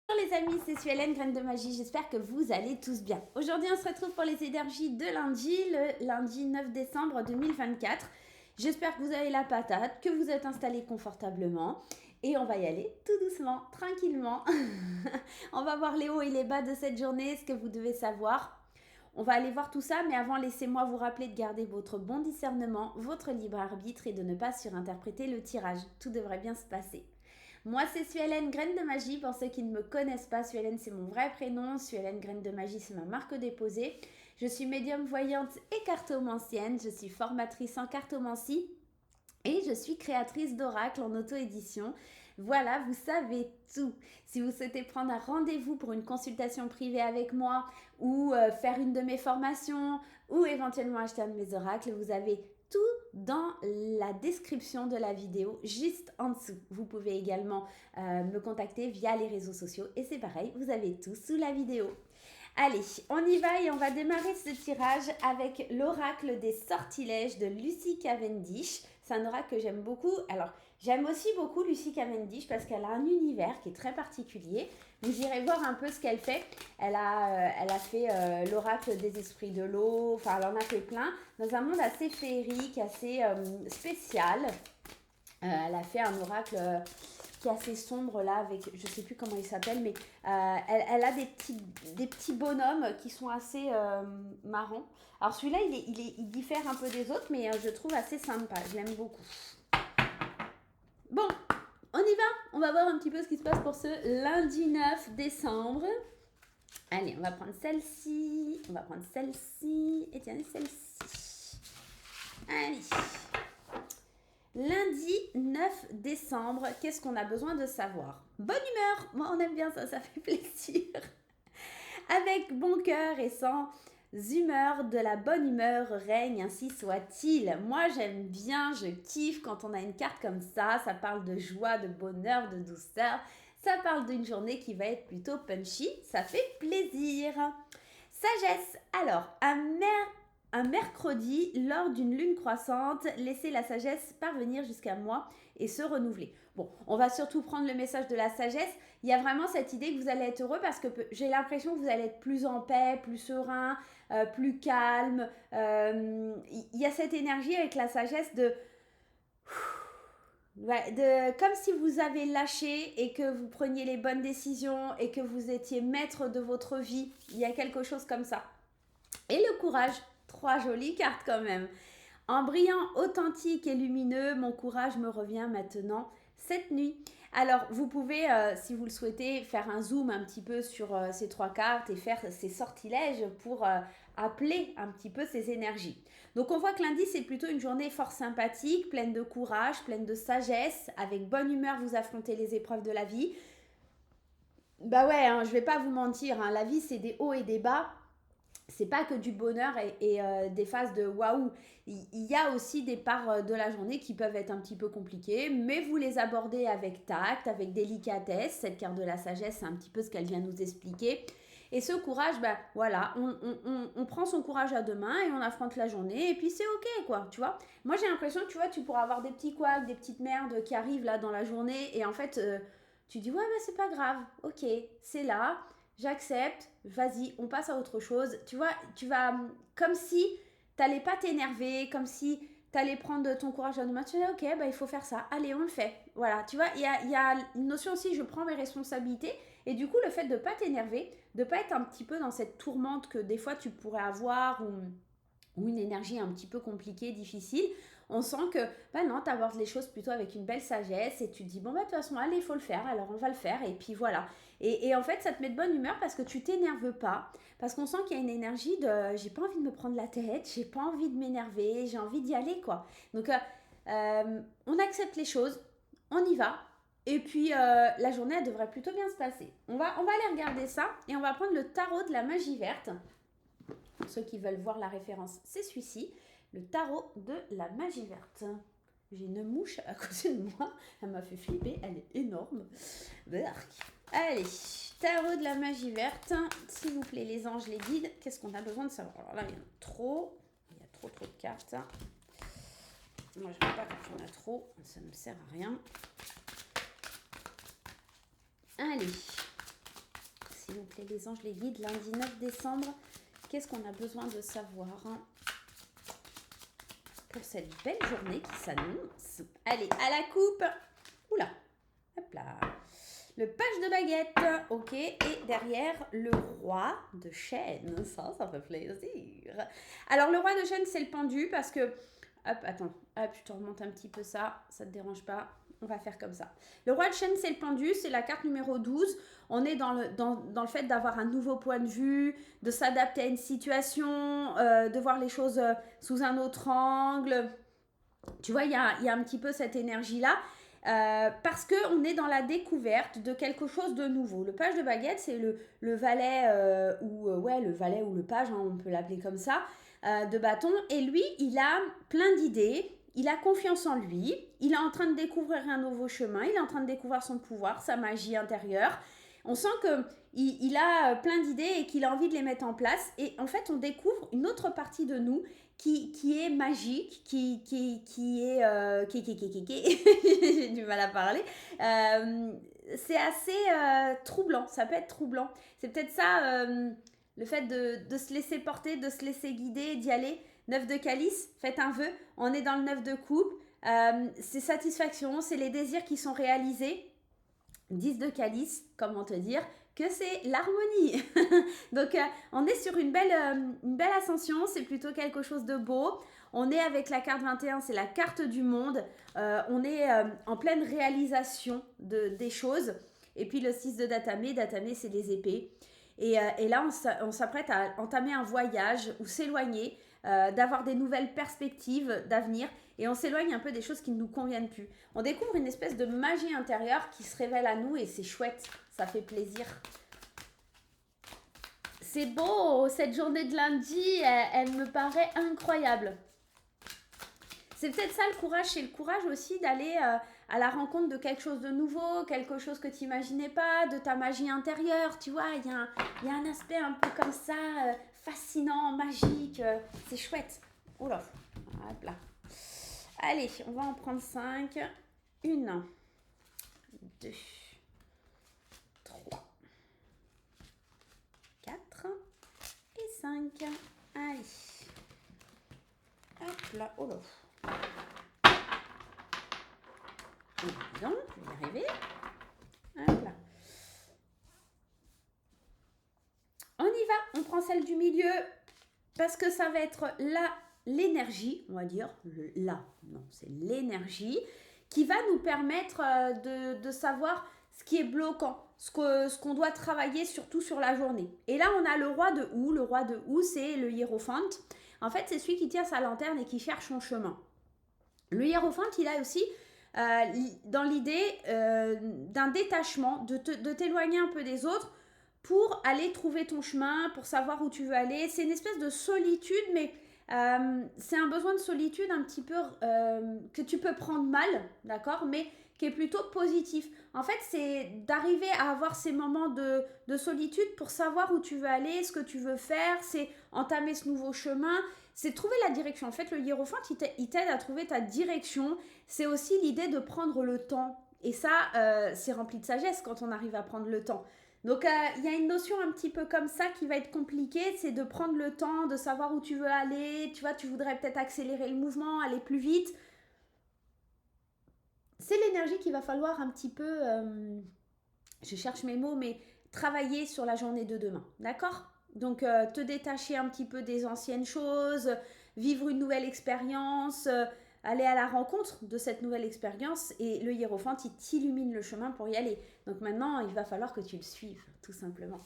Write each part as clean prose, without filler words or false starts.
Bonjour les amis, c'est Suelen, Graine de Magie, j'espère que vous allez tous bien. Aujourd'hui on se retrouve pour les énergies de lundi, le lundi 9 décembre 2024. J'espère que vous avez la patate, que vous êtes installés confortablement et on va y aller tout doucement, tranquillement. On va voir les hauts et les bas de cette journée, ce que vous devez savoir. On va aller voir tout ça, mais avant laissez-moi vous rappeler de garder votre bon discernement, votre libre arbitre et de ne pas surinterpréter le tirage. Tout devrait bien se passer. Moi, c'est Suelen, Graine de Magie. Pour ceux qui ne me connaissent pas, Suelen, c'est mon vrai prénom. Suelen, Graine de Magie, c'est ma marque déposée. Je suis médium voyante et cartomancienne. Je suis formatrice en cartomancie et je suis créatrice d'oracles en auto-édition. Voilà, vous savez tout. Si vous souhaitez prendre un rendez-vous pour une consultation privée avec moi ou faire une de mes formations ou éventuellement acheter un de mes oracles, vous avez tout dans la description de la vidéo, juste en dessous. Vous pouvez également me contacter via les réseaux sociaux et c'est pareil, vous avez tout sous la vidéo. Allez, on y va et on va démarrer ce tirage avec l'oracle des sortilèges de Lucy Cavendish. C'est un oracle que j'aime beaucoup. Alors, j'aime aussi beaucoup Lucy Cavendish parce qu'elle a un univers qui est très particulier. Vous irez voir un peu ce qu'elle fait. Elle a fait l'oracle des esprits de l'eau. Enfin, elle en a fait plein. Dans un monde assez féerique, assez spécial. Elle a fait un oracle qui est assez sombre là, avec, je sais plus comment il s'appelle, mais elle a des petits bonhommes qui sont assez marrants. Alors celui-là, il diffère un peu des autres, mais je trouve assez sympa, je l'aime beaucoup. Bon, on y va. On va voir un petit peu ce qui se passe pour ce lundi 9 décembre. Allez, on va prendre celle-ci, on va prendre celle-ci, et tiens, celle-ci. Allez. Lundi 9 décembre, qu'est-ce qu'on a besoin de savoir? Bonne humeur, moi on aime bien ça, ça fait plaisir. Avec bon cœur et sans humeur, de la bonne humeur règne, ainsi soit-il. Moi j'aime bien, je kiffe quand on a une carte comme ça parle de joie, de bonheur, de douceur. Ça parle d'une journée qui va être plutôt punchy, ça fait plaisir. Sagesse, alors, un mercredi, lors d'une lune croissante, laissez la sagesse parvenir jusqu'à moi et se renouveler. Bon, on va surtout prendre le message de la sagesse. Il y a vraiment cette idée que vous allez être heureux parce que j'ai l'impression que vous allez être plus en paix, plus serein, plus calme. Il y a cette énergie avec la sagesse de... Ouais, comme si vous avez lâché et que vous preniez les bonnes décisions et que vous étiez maître de votre vie. Il y a quelque chose comme ça. Et le courage, trois jolies cartes quand même. En brillant authentique et lumineux, mon courage me revient maintenant cette nuit. Alors, vous pouvez, si vous le souhaitez, faire un zoom un petit peu sur ces trois cartes et faire ces sortilèges pour appeler un petit peu ces énergies. Donc, on voit que lundi, c'est plutôt une journée fort sympathique, pleine de courage, pleine de sagesse. Avec bonne humeur, vous affrontez les épreuves de la vie. Bah ouais, hein, je vais pas vous mentir, hein, la vie, c'est des hauts et des bas. C'est pas que du bonheur et des phases de waouh. Il y a aussi des parts de la journée qui peuvent être un petit peu compliquées, mais vous les abordez avec tact, avec délicatesse. Cette carte de la sagesse, c'est un petit peu ce qu'elle vient nous expliquer. Et ce courage, ben voilà, on prend son courage à deux mains et on affronte la journée et puis c'est ok quoi, tu vois. Moi j'ai l'impression que tu vois, tu pourras avoir des petits couacs, des petites merdes qui arrivent là dans la journée et en fait tu dis ouais mais c'est pas grave, ok, c'est là, j'accepte, vas-y, on passe à autre chose. Tu vois, tu vas comme si t'allais pas t'énerver, comme si t'allais prendre ton courage à deux mains. Tu dis, ok, bah, il faut faire ça. Allez, on le fait. Voilà, tu vois, il y a une notion aussi, je prends mes responsabilités. Et du coup, le fait de pas t'énerver, de pas être un petit peu dans cette tourmente que des fois tu pourrais avoir ou une énergie un petit peu compliquée, difficile, on sent que, bah non, tu abordes les choses plutôt avec une belle sagesse et tu te dis, bon, bah de toute façon, allez, il faut le faire, alors on va le faire, et puis voilà. Et en fait, ça te met de bonne humeur parce que tu t'énerves pas, parce qu'on sent qu'il y a une énergie de, j'ai pas envie de me prendre la tête, j'ai pas envie de m'énerver, j'ai envie d'y aller, quoi. Donc, on accepte les choses, on y va, et puis la journée, elle devrait plutôt bien se passer. On va aller regarder ça, et on va prendre le tarot de la magie verte. Pour ceux qui veulent voir la référence, c'est celui-ci, le tarot de la magie verte. J'ai une mouche à côté de moi, elle m'a fait flipper, elle est énorme. Berk. Allez, tarot de la magie verte, s'il vous plaît les anges, les guides, qu'est-ce qu'on a besoin de savoir? Alors là, il y en a trop, il y a trop de cartes. Moi, je ne veux pas quand il y en a trop, ça ne me sert à rien. Allez, plaît, les anges, les guides, lundi 9 décembre. Qu'est-ce qu'on a besoin de savoir pour cette belle journée qui s'annonce? Allez, à la coupe. Oula, hop là. Le page de baguette, ok. Et derrière, le roi de chêne. Ça fait plaisir. Alors, le roi de chêne, c'est le pendu parce que... Hop, attends. Hop, je te remonte un petit peu ça. Ça ne te dérange pas? On va faire comme ça. Le roi de chêne, c'est le pendu. C'est la carte numéro 12. On est dans le fait d'avoir un nouveau point de vue, de s'adapter à une situation, de voir les choses sous un autre angle. Tu vois, il y a un petit peu cette énergie-là. Parce qu'on est dans la découverte de quelque chose de nouveau. Le page de baguette, c'est le valet, le valet ou le page, hein, on peut l'appeler comme ça, de bâton. Et lui, il a plein d'idées, il a confiance en lui, il est en train de découvrir un nouveau chemin, il est en train de découvrir son pouvoir, sa magie intérieure. On sent qu'il a plein d'idées et qu'il a envie de les mettre en place. Et en fait, on découvre une autre partie de nous qui est magique, qui est... j'ai du mal à parler. C'est assez troublant, ça peut être troublant. C'est peut-être ça, le fait de se laisser porter, de se laisser guider, d'y aller. 9 de calice, faites un vœu, on est dans le 9 de coupe. C'est satisfaction, c'est les désirs qui sont réalisés. 10 de calice, comment te dire que c'est l'harmonie. Donc, on est sur une belle ascension, c'est plutôt quelque chose de beau. On est avec la carte 21, c'est la carte du monde. On est en pleine réalisation des choses. Et puis, le 6 de Datame, c'est les épées. Et là, on s'apprête à entamer un voyage ou s'éloigner, d'avoir des nouvelles perspectives d'avenir. Et on s'éloigne un peu des choses qui ne nous conviennent plus. On découvre une espèce de magie intérieure qui se révèle à nous et c'est chouette, ça fait plaisir. C'est beau, cette journée de lundi, elle me paraît incroyable. C'est peut-être ça le courage, c'est le courage aussi d'aller à la rencontre de quelque chose de nouveau, quelque chose que tu n'imaginais pas, de ta magie intérieure, tu vois, il y a un aspect un peu comme ça, fascinant, magique, c'est chouette. Oula, hop là. Allez, on va en prendre 5. 1, 2, 3, 4 et 5. Allez. Hop là, oh là. Non, je vais y arriver. Hop là. On y va, on prend celle du milieu parce que ça va être là. L'énergie, on va dire, c'est l'énergie qui va nous permettre de savoir ce qui est bloquant, ce qu'on doit travailler surtout sur la journée. Et là, on a le roi de houx. Le roi de houx, c'est le hiérophante. En fait, c'est celui qui tient sa lanterne et qui cherche son chemin. Le hiérophante, il a aussi dans l'idée d'un détachement, de t'éloigner un peu des autres pour aller trouver ton chemin, pour savoir où tu veux aller. C'est une espèce de solitude, mais... c'est un besoin de solitude un petit peu que tu peux prendre mal, d'accord, mais qui est plutôt positif. En fait, c'est d'arriver à avoir ces moments de solitude pour savoir où tu veux aller, ce que tu veux faire, c'est entamer ce nouveau chemin, c'est trouver la direction. En fait, le hiérophante, il t'aide à trouver ta direction. C'est aussi l'idée de prendre le temps. Et ça, c'est rempli de sagesse quand on arrive à prendre le temps. Donc, il y a une notion un petit peu comme ça qui va être compliquée, c'est de prendre le temps, de savoir où tu veux aller. Tu vois, tu voudrais peut-être accélérer le mouvement, aller plus vite. C'est l'énergie qu'il va falloir un petit peu, je cherche mes mots, mais travailler sur la journée de demain, d'accord? Donc, te détacher un petit peu des anciennes choses, vivre une nouvelle expérience, aller à la rencontre de cette nouvelle expérience et le hiérophante, il t'illumine le chemin pour y aller. Donc maintenant, il va falloir que tu le suives, tout simplement.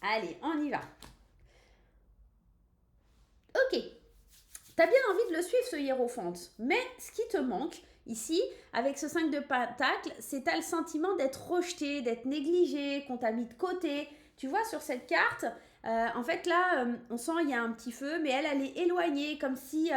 Allez, on y va. Ok, t'as bien envie de le suivre, ce hiérophante, mais ce qui te manque, ici, avec ce 5 de pentacles, c'est t'as le sentiment d'être rejeté, d'être négligé, qu'on t'a mis de côté. Tu vois, sur cette carte, en fait, là, on sent il y a un petit feu, mais elle est éloignée, comme si...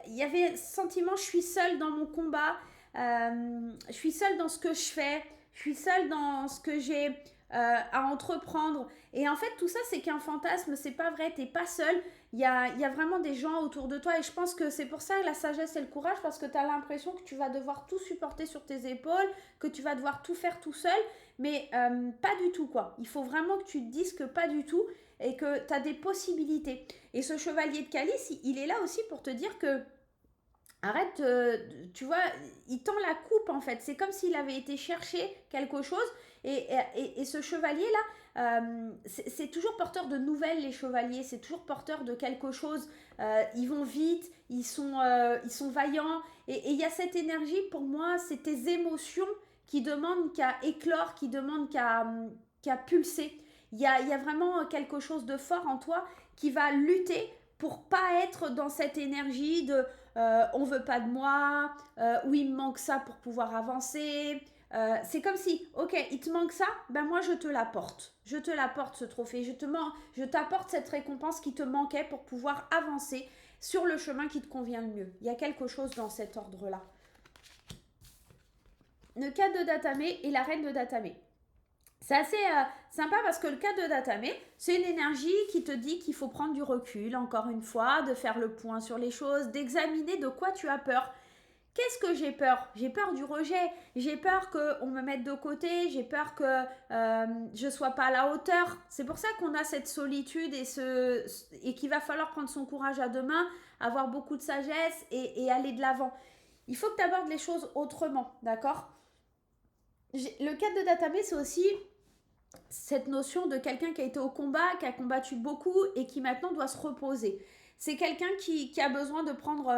il y avait ce sentiment, je suis seule dans mon combat, je suis seule dans ce que je fais, je suis seule dans ce que j'ai à entreprendre. Et en fait, tout ça, c'est qu'un fantasme, c'est pas vrai, t'es pas seule. Il y a vraiment des gens autour de toi et je pense que c'est pour ça la sagesse et le courage, parce que tu as l'impression que tu vas devoir tout supporter sur tes épaules, que tu vas devoir tout faire tout seul, mais pas du tout quoi. Il faut vraiment que tu te dises que pas du tout et que tu as des possibilités. Et ce chevalier de calice, il est là aussi pour te dire que arrête, tu vois, il tend la coupe en fait. C'est comme s'il avait été chercher quelque chose. Et ce chevalier-là, c'est toujours porteur de nouvelles, les chevaliers. C'est toujours porteur de quelque chose. Ils vont vite, ils sont vaillants. Et il y a cette énergie, pour moi, c'est tes émotions qui demandent qu'à éclore, qui demandent qu'à pulser. Il y a vraiment quelque chose de fort en toi qui va lutter pour pas être dans cette énergie de on veut pas de moi, ou il me manque ça pour pouvoir avancer. C'est comme si, ok, il te manque ça, ben moi je te l'apporte. Je te l'apporte ce trophée, je t'apporte cette récompense qui te manquait pour pouvoir avancer sur le chemin qui te convient le mieux. Il y a quelque chose dans cet ordre-là. Le cadre de Datame et la reine de Datame. C'est assez sympa parce que le cas de Datame, c'est une énergie qui te dit qu'il faut prendre du recul, encore une fois, de faire le point sur les choses, d'examiner de quoi tu as peur. Qu'est-ce que j'ai peur? J'ai peur du rejet, j'ai peur qu'on me mette de côté, j'ai peur que je ne sois pas à la hauteur. C'est pour ça qu'on a cette solitude et qu'il va falloir prendre son courage à deux mains, avoir beaucoup de sagesse et aller de l'avant. Il faut que tu abordes les choses autrement, d'accord? Le cadre de Datame, c'est aussi cette notion de quelqu'un qui a été au combat, qui a combattu beaucoup et qui maintenant doit se reposer. C'est quelqu'un qui a besoin de prendre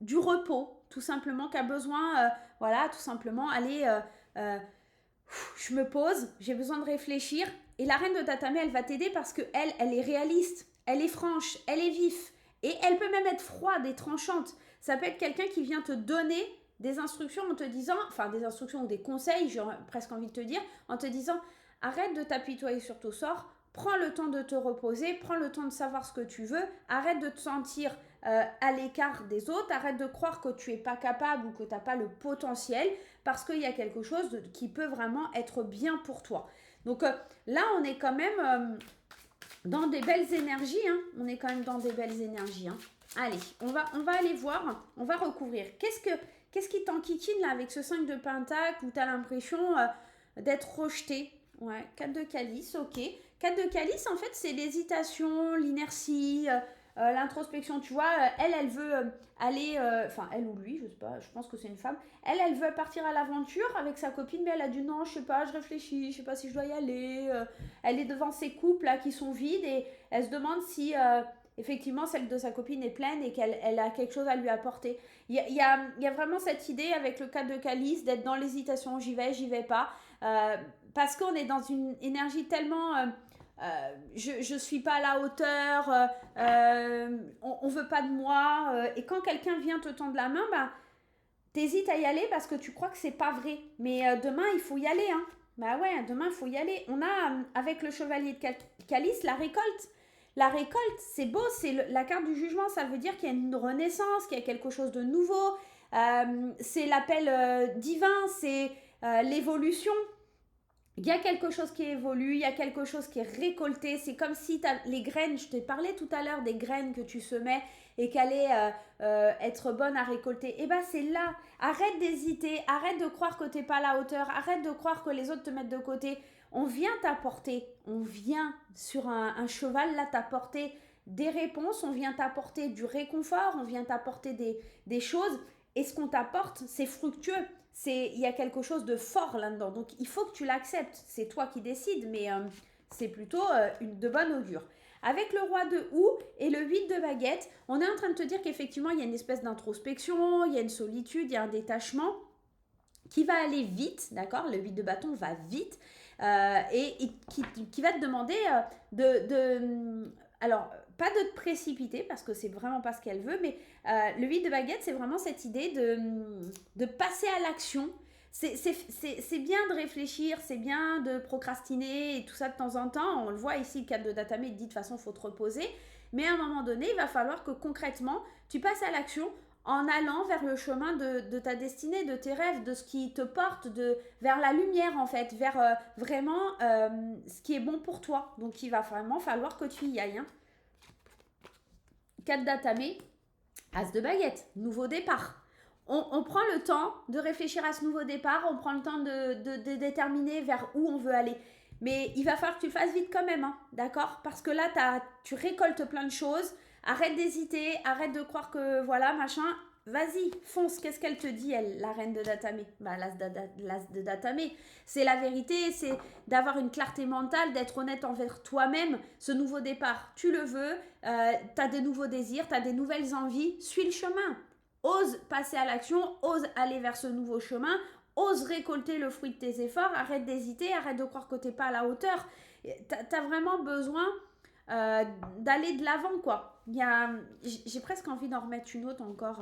du repos, tout simplement, qui a besoin, voilà, tout simplement, aller, je me pose, j'ai besoin de réfléchir. Et la reine de Tatame, elle va t'aider parce qu'elle, elle est réaliste, elle est franche, elle est vif. Et elle peut même être froide et tranchante. Ça peut être quelqu'un qui vient te donner des instructions en te disant, enfin des instructions ou des conseils, j'ai presque envie de te dire, en te disant, arrête de t'apitoyer sur ton sort, prends le temps de te reposer, prends le temps de savoir ce que tu veux, arrête de te sentir à l'écart des autres, arrête de croire que tu n'es pas capable ou que tu n'as pas le potentiel, parce qu'il y a quelque chose qui peut vraiment être bien pour toi. Donc là, on est quand même dans des belles énergies, hein. On est quand même dans des belles énergies, hein. Allez, on va aller voir, on va recouvrir. Qu'est-ce qui t'enquiquine là avec ce 5 de pentacle où tu as l'impression d'être rejeté? Ouais, 4 de calice, ok. 4 de calice, en fait, c'est l'hésitation, l'inertie, l'introspection. Tu vois, elle veut aller, enfin, elle ou lui, je sais pas, je pense que c'est une femme. Elle veut partir à l'aventure avec sa copine, mais elle a dit non, je sais pas, je réfléchis, je sais pas si je dois y aller. Elle est devant ces couples là qui sont vides et elle se demande si effectivement celle de sa copine est pleine et qu'elle a quelque chose à lui apporter. Il y a vraiment cette idée avec le 4 de calice d'être dans l'hésitation, j'y vais pas. Parce qu'on est dans une énergie tellement je suis pas à la hauteur, on veut pas de moi, et quand quelqu'un vient te tendre la main, bah, t'hésites à y aller parce que tu crois que c'est pas vrai, mais demain il faut y aller, hein. Bah ouais, demain il faut y aller. On a avec le chevalier de calice la récolte. La récolte, c'est beau, c'est la carte du jugement, ça veut dire qu'il y a une renaissance, qu'il y a quelque chose de nouveau, c'est l'appel divin, c'est l'évolution. Il y a quelque chose qui évolue, il y a quelque chose qui est récolté. C'est comme si les graines, je t'ai parlé tout à l'heure des graines que tu semais et qu'elles allaient être bonnes à récolter. Et bien c'est là, arrête d'hésiter, arrête de croire que tu n'es pas à la hauteur, arrête de croire que les autres te mettent de côté. On vient t'apporter, on vient sur un cheval là t'apporter des réponses, on vient t'apporter du réconfort, on vient t'apporter des choses. Et ce qu'on t'apporte, c'est fructueux. Il y a quelque chose de fort là-dedans. Donc, il faut que tu l'acceptes. C'est toi qui décides, mais c'est plutôt de bonne augure. Avec le roi de houx et le 8 de baguette, on est en train de te dire qu'effectivement, il y a une espèce d'introspection, il y a une solitude, il y a un détachement qui va aller vite, d'accord? Le 8 de bâton va vite et qui va te demander alors, pas de te précipiter parce que c'est vraiment pas ce qu'elle veut, mais le 8 de baguette, c'est vraiment cette idée de passer à l'action. C'est bien de réfléchir, c'est bien de procrastiner et tout ça de temps en temps. On le voit ici, le 4 de Datame, il dit de toute façon, il faut te reposer. Mais à un moment donné, il va falloir que concrètement, tu passes à l'action en allant vers le chemin de ta destinée, de tes rêves, de ce qui te porte, vers la lumière en fait, vers vraiment ce qui est bon pour toi. Donc il va vraiment falloir que tu y ailles, hein. 4 d'Atame, As de baguette, nouveau départ. On prend le temps de réfléchir à ce nouveau départ, on prend le temps de déterminer vers où on veut aller. Mais il va falloir que tu le fasses vite quand même, hein, d'accord? Parce que là, tu récoltes plein de choses. Arrête d'hésiter, arrête de croire que voilà, machin. Vas-y, fonce. Qu'est-ce qu'elle te dit, elle, la reine de Datamé? Bah, l'as de Datamé. C'est la vérité, c'est d'avoir une clarté mentale, d'être honnête envers toi-même. Ce nouveau départ, tu le veux, tu as des nouveaux désirs, tu as des nouvelles envies. Suis le chemin. Ose passer à l'action, ose aller vers ce nouveau chemin, ose récolter le fruit de tes efforts, arrête d'hésiter, arrête de croire que tu n'es pas à la hauteur. Tu as vraiment besoin d'aller de l'avant, quoi. J'ai presque envie d'en remettre une autre encore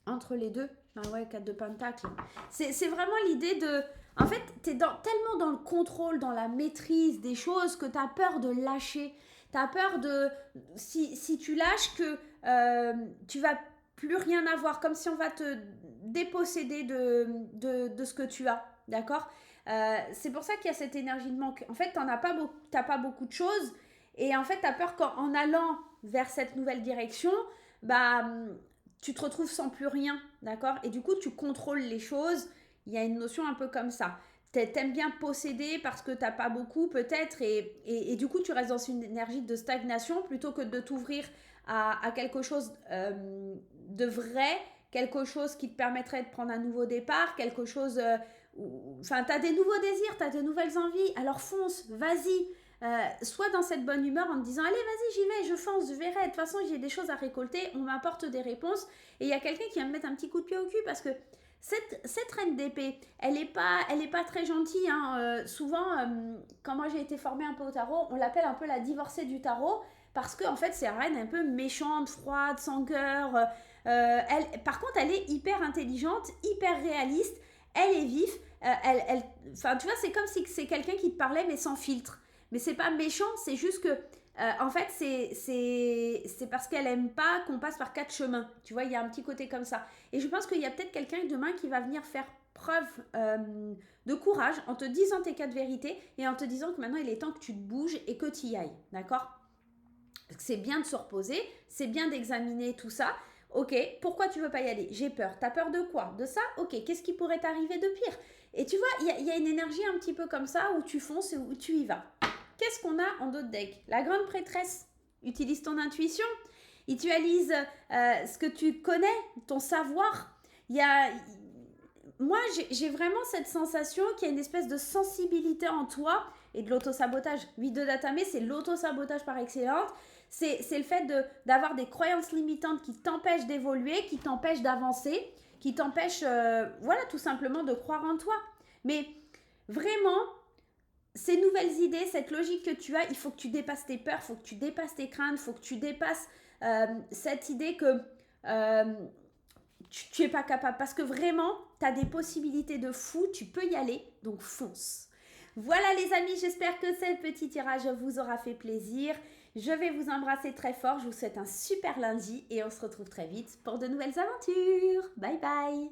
entre les deux. Ah ouais, 4 de pentacle. C'est vraiment l'idée de... En fait, tu es tellement dans le contrôle, dans la maîtrise des choses que tu as peur de lâcher. Tu as peur de... Si tu lâches que tu vas plus rien avoir, comme si on va te déposséder de ce que tu as, d'accord. C'est pour ça qu'il y a cette énergie de manque. En fait, t'as pas beaucoup de choses, et en fait, tu as peur qu'en allant vers cette nouvelle direction, bah, tu te retrouves sans plus rien, d'accord. Et du coup, tu contrôles les choses. Il y a une notion un peu comme ça. T'aimes bien posséder parce que t'as pas beaucoup peut-être, et du coup tu restes dans une énergie de stagnation plutôt que de t'ouvrir à quelque chose de vrai, quelque chose qui te permettrait de prendre un nouveau départ, quelque chose... Enfin, tu as des nouveaux désirs, tu as de nouvelles envies, alors fonce, vas-y. Sois dans cette bonne humeur en te disant allez vas-y j'y vais, je fonce, je verrai, de toute façon j'ai des choses à récolter, on m'apporte des réponses, et il y a quelqu'un qui va me mettre un petit coup de pied au cul parce que cette reine d'épée, elle est pas très gentille, hein. Souvent, quand moi j'ai été formée un peu au tarot, on l'appelle un peu la divorcée du tarot, parce que en fait c'est une reine un peu méchante, froide, sans cœur. Par contre, elle est hyper intelligente, hyper réaliste, elle est vive. Enfin, tu vois, c'est comme si c'est quelqu'un qui te parlait mais sans filtre. Mais c'est pas méchant, c'est juste que en fait, c'est parce qu'elle aime pas qu'on passe par 4 chemins. Tu vois, il y a un petit côté comme ça. Et je pense qu'il y a peut-être quelqu'un demain qui va venir faire preuve de courage en te disant tes 4 vérités et en te disant que maintenant il est temps que tu te bouges et que tu y ailles. D'accord? C'est bien de se reposer, c'est bien d'examiner tout ça. Ok, pourquoi tu veux pas y aller? J'ai peur. T'as peur de quoi? De ça? Ok, qu'est-ce qui pourrait t'arriver de pire? Et tu vois, il y a une énergie un petit peu comme ça où tu fonces et où tu y vas. Qu'est-ce qu'on a en d'autres decks? La grande prêtresse. Utilise ton intuition. Utilise ce que tu connais, ton savoir. Il y a... Moi, j'ai vraiment cette sensation qu'il y a une espèce de sensibilité en toi et de l'autosabotage. 8 de Datamé, c'est l'autosabotage par excellence. C'est le fait d'avoir des croyances limitantes qui t'empêchent d'évoluer, qui t'empêchent d'avancer, qui t'empêchent, voilà, tout simplement de croire en toi. Mais vraiment, ces nouvelles idées, cette logique que tu as, il faut que tu dépasses tes peurs, il faut que tu dépasses tes craintes, il faut que tu dépasses cette idée que tu n'es pas capable. Parce que vraiment, tu as des possibilités de fou, tu peux y aller, donc fonce. Voilà les amis, j'espère que ce petit tirage vous aura fait plaisir. Je vais vous embrasser très fort, je vous souhaite un super lundi et on se retrouve très vite pour de nouvelles aventures. Bye bye.